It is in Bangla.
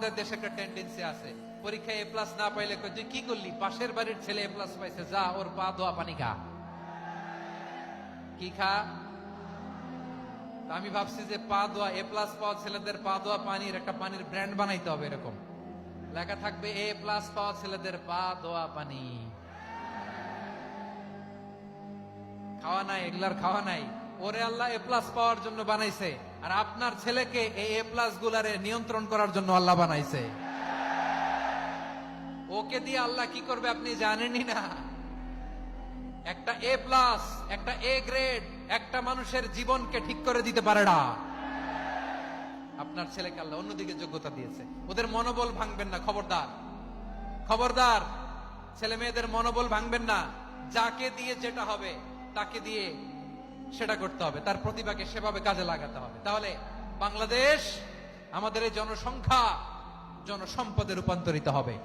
দেশে একটা টেন্ডেন্সি আছে, পরীক্ষায় এ প্লাস না পাইলে কয়, তুই কি করলি, পাশের বাড়ির ছেলে এ প্লাস পাইছে, যা ওর পা ধোয়া পানি খা। কি খা? আমি ভাবছি যে পা ধোয়া, এ প্লাস পাওয়া ছেলেদের পা ধোয়া পানির একটা পানির ব্র্যান্ড বানাইতে হবে, এরকম লেখা থাকবে, এ প্লাস পাওয়া ছেলেদের পা ধোয়া পানি। খাওয়া নাই, এগুলার খাওয়া নাই। ওরে আল্লাহ এ প্লাস পাওয়ার জন্য বানাইছে, আর আপনার ছেলেকে এই এ প্লাস গুলারে নিয়ন্ত্রণ করার জন্য আল্লাহ বানাইছে। ওকে দিয়ে আল্লাহ কি করবে আপনি জানেনই না। একটা এ প্লাস, একটা এ গ্রেড একটা মানুষের জীবনকে ঠিক করে দিতে পারে না। আপনার ছেলেকে আল্লাহ অন্যদিকে যোগ্যতা দিয়েছে। ওদের মনোবল ভাঙবেন না, খবরদার খবরদার। ছেলে মেয়েদের মনোবল ভাঙবেন না। যাকে দিয়ে যেটা হবে তাকে দিয়ে সেটা করতে হবে, তার প্রতিভাকে সেভাবে কাজে লাগাতে হবে। তাহলে বাংলাদেশ, আমাদের এই জনসংখ্যা জনসম্পদে রূপান্তরিত হবে।